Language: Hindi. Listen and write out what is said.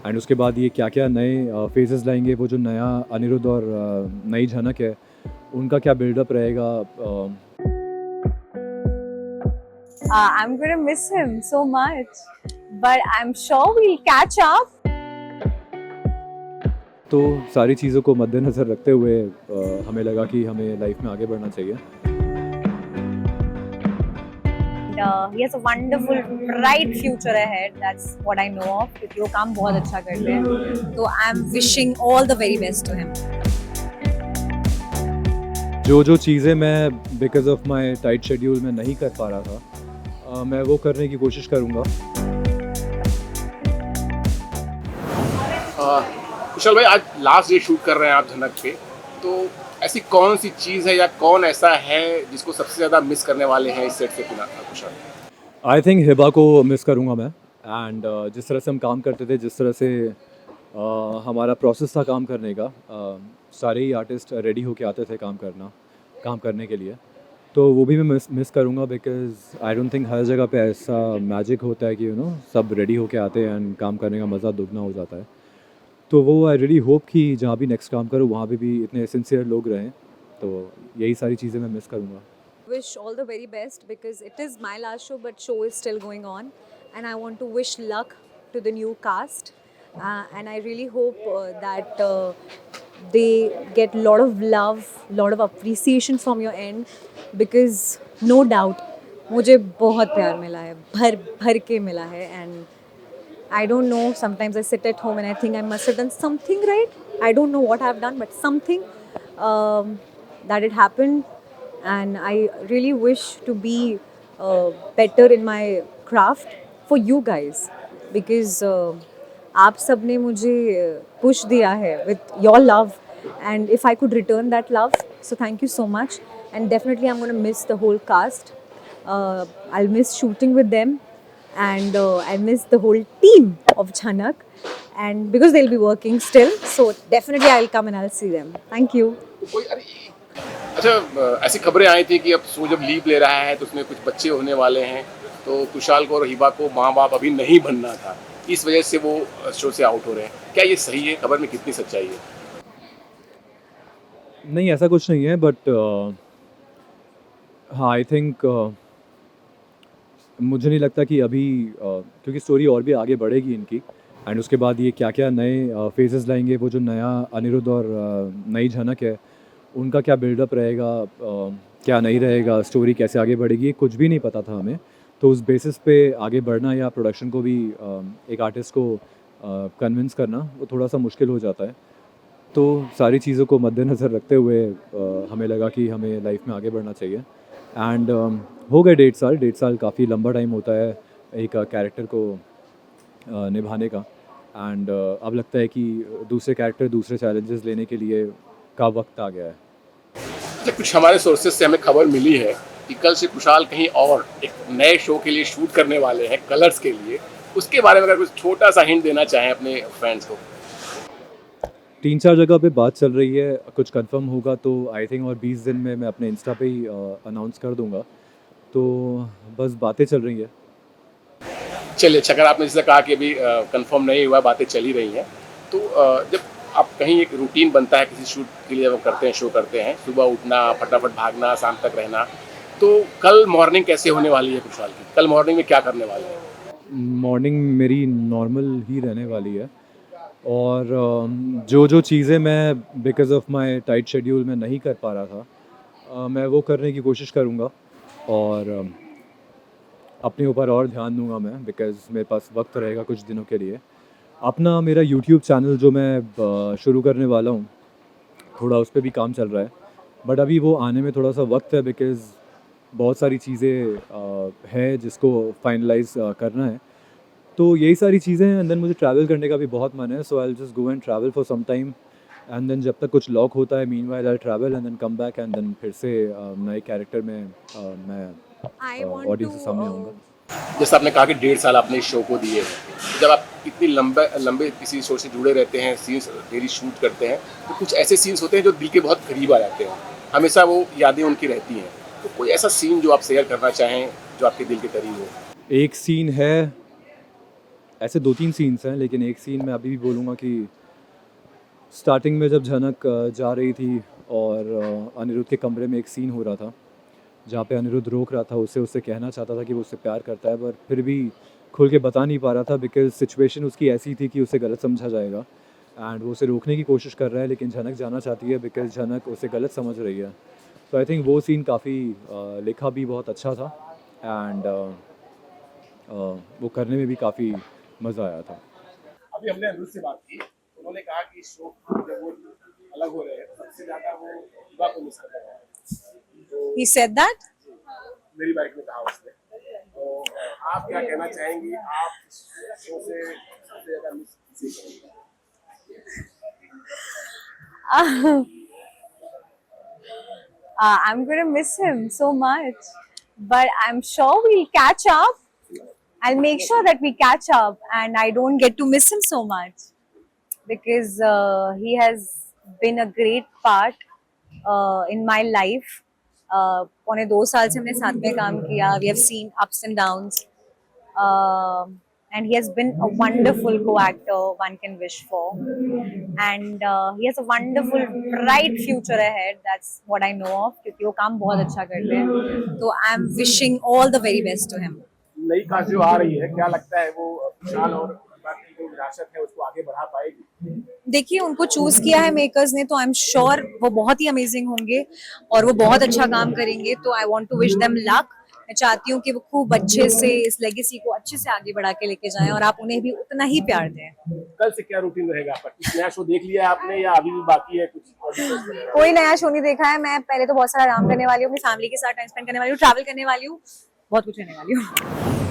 एंड उसके बाद ये क्या क्या नए फेजेस लाएंगे, वो जो नया अनिरुद्ध और नई झनक है उनका क्या बिल्डअप रहेगा। I'm gonna miss him so much, but I'm sure we'll catch up. तो सारी चीज़ों को मद्देनज़र रखते हुए हमें लगा कि हमें लाइफ में आगे बढ़ना चाहिए। He has a wonderful, bright future ahead. That's what I know of. क्योंकि वो काम बहुत अच्छा करते हैं. तो I'm wishing all the very best to him. जो जो चीज़ें मैं because of my tight schedule में नहीं कर पा रहा था, मैं वो करने की कोशिश करूँगा। कुशल भाई, आज लास्ट डे शूट कर रहे हैं आप झनक पे, तो ऐसी कौन सी चीज़ है या कौन ऐसा है जिसको सबसे ज़्यादा मिस करने वाले हैं इस सेट से कुशल? आई थिंक हिबा को मिस करूँगा मैं। एंड जिस तरह से हम काम करते थे, जिस तरह से हमारा प्रोसेस था काम करने का, सारे ही आर्टिस्ट रेडी होके आते थे काम करने के लिए, तो वो भी मैं मिस करूँगा। बिकॉज आई डोंट थिंक हर जगह पे ऐसा मैजिक होता है कि सब रेडी होके आते हैं एंड काम करने का मज़ा दुगना हो जाता है। तो वो आई रियली होप कि जहाँ भी नेक्स्ट काम करूँ वहाँ पे भी इतने सिंसियर लोग रहें, तो यही सारी चीज़ें मैं मिस करूँगा। Wish all the very best because it is my last show, but show is still going on, and I want to wish luck to the new cast, and I really hope that they get a lot of love, lot of appreciation from your end, because no doubt मुझे बहुत प्यार मिला है, भर भर के मिला है, and I don't know, sometimes I sit at home and I think I must have done something right. I don't know what I've done, but something that it happened. And I really wish to be better in my craft for you guys. Because आप सब ने मुझे push दिया है with your love. And if I could return that love, so thank you so much. And definitely I'm going to miss the whole cast. I'll miss shooting with them. And I miss the whole team of Jhanak, and because they'll be working still, so definitely I'll come and I'll see them. Thank you. कोई अच्छा, ऐसी खबरें आई थी कि अब शो जब लीव ले रहा है तो उसमें कुछ बच्चे होने वाले हैं, तो कुशाल को और हिबा को माँ बाप अभी नहीं बनना था, इस वजह से वो शो से आउट हो रहे हैं। क्या ये सही है? खबर में कितनी सच्चाई है? नहीं, ऐसा कुछ नहीं है, बट हाँ, आई थिंक मुझे नहीं लगता कि अभी क्योंकि स्टोरी और भी आगे बढ़ेगी इनकी, एंड उसके बाद ये क्या क्या नए फेजेस लाएंगे, वो जो नया अनिरुद्ध और नई झनक है उनका क्या बिल्डअप रहेगा, क्या नहीं रहेगा, स्टोरी कैसे आगे बढ़ेगी, कुछ भी नहीं पता था हमें। तो उस बेसिस पे आगे बढ़ना या प्रोडक्शन को भी एक आर्टिस्ट को कन्विंस करना वो थोड़ा सा मुश्किल हो जाता है। तो सारी चीज़ों को मद्देनज़र रखते हुए हमें लगा कि हमें लाइफ में आगे बढ़ना चाहिए। एंड हो गए 1.5 साल काफ़ी लंबा टाइम होता है एक कैरेक्टर को निभाने का। एंड अब लगता है कि दूसरे कैरेक्टर, दूसरे चैलेंजेस लेने के लिए का वक्त आ गया है। अच्छा, कुछ हमारे सोर्सेज से हमें खबर मिली है कि कल से कुशाल कहीं और एक नए शो के लिए शूट करने वाले हैं, कलर्स के लिए। उसके बारे में अगर कुछ छोटा सा हिंट देना चाहें अपने फैंस को। 3-4 जगह पे बात चल रही है, कुछ कंफर्म होगा तो आई थिंक और 20 दिन में मैं अपने इंस्टा पे ही अनाउंस कर दूंगा। तो बस बातें चल रही है। चलिए, अच्छा, अगर आपने जैसे कहा कि अभी कंफर्म नहीं हुआ, बातें चल ही रही हैं, तो जब आप कहीं एक रूटीन बनता है किसी शूट के लिए, जब हम करते हैं, शो करते हैं, सुबह उठना, फटाफट भागना, शाम तक रहना, तो कल मॉर्निंग कैसे होने वाली है कुशाल की? कल मॉर्निंग में क्या करने वाले हैं? मॉर्निंग मेरी नॉर्मल ही रहने वाली है, और जो जो चीज़ें मैं because of my tight schedule में नहीं कर पा रहा था, मैं वो करने की कोशिश करूँगा। और अपने ऊपर और ध्यान दूंगा मैं, बिकॉज़ मेरे पास वक्त रहेगा कुछ दिनों के लिए। अपना मेरा यूट्यूब चैनल जो मैं शुरू करने वाला हूँ, थोड़ा उस पे भी काम चल रहा है, बट अभी वो आने में थोड़ा सा वक्त है, बिकॉज़ बहुत सारी चीज़ें हैं जिसको फाइनलाइज़ करना है। तो यही सारी चीज़ें हैं, एंड देन मुझे ट्रैवल करने का भी बहुत मन है, so I will just go and travel for some time, and then जब तक कुछ लॉक होता है, meanwhile I will travel and then come back, and then फिर से नए कैरेक्टर में मैं I want ऑडियंस के to. सामने आऊँगा। जैसे आपने कहा कि 1.5 साल आपने इस शो को दिए, जब आप इतनी लंबे किसी शो से जुड़े रहते हैं, सीन्स डेली शूट करते हैं, तो कुछ ऐसे सीन्स होते हैं जो दिल के बहुत करीब आ जाते हैं, हमेशा वो यादें उनकी रहती हैं। तो कोई ऐसा सीन जो आप शेयर करना चाहें जो आपके दिल के करीब हो? एक सीन है ऐसे 2-3 सीन्स हैं, लेकिन एक सीन मैं अभी भी बोलूँगा कि स्टार्टिंग में जब झनक जा रही थी और अनिरुद्ध के कमरे में एक सीन हो रहा था जहाँ पे अनिरुद्ध रोक रहा था उसे, उससे कहना चाहता था कि वो उससे प्यार करता है, पर फिर भी खुल के बता नहीं पा रहा था बिकॉज सिचुएशन उसकी ऐसी थी कि उसे गलत समझा जाएगा एंड वो उसे रोकने की कोशिश कर रहा है, लेकिन झनक जाना चाहती है बिकॉज झनक उसे गलत समझ रही है। तो आई थिंक वो सीन काफ़ी लिखा भी बहुत अच्छा था एंड वो करने में भी काफ़ी मज़ा आया था। अभी हमने अनिरुद्ध से बात की, उन्होंने कहा कि शो जब वो अलग हो रहे हैं सबसे ज्यादा वो विवाह को मिस कर रहे हैं। तो He said that? मेरी बाइक में कहा उसने। तो आप क्या कहना चाहेंगी, आप इस शो से सबसे ज्यादा मिस किसे करेंगे? I'm gonna miss him so much, but I'm sure we'll catch up. I'll make sure that we catch up, and I don't get to miss him so much because he has been a great part in my life. पौने 2 साल से हमने साथ में काम किया. We have seen ups and downs. And he has been a wonderful co-actor one can wish for, and he has a wonderful bright future ahead. That's what I know of क्योंकि वो काम बहुत अच्छा करते हैं. तो I'm wishing all the very best to him. नई कास्ट जो आ रही है, क्या लगता है वो विशाल और बाकी जो विरासत है उसको आगे बढ़ा पाएगी? देखिए उनको चूज किया है मेकर्स ने, तो आई एम श्योर वो बहुत ही अमेजिंग होंगे और वो बहुत अच्छा काम करेंगे. तो I want to wish them luck. मैं चाहती हूँ कि वो खूब अच्छे से इस लेगेसी को अच्छे से आगे बढ़ा के लेके जाएं और आप उन्हें भी उतना ही प्यार दें. कल से क्या रूटीन रहेगा आपका? कुछ नया शो देख लिया है आपने या अभी भी बाकी है कुछ और? कोई नया शो नहीं देखा है. मैं पहले तो बहुत सारा आराम करने वाली हूँ, अपनी फैमिली के साथ टाइम स्पेंड करने वाली हूँ, ट्रैवल करने वाली हूँ, बहुत कुछ करने वाली हूँ.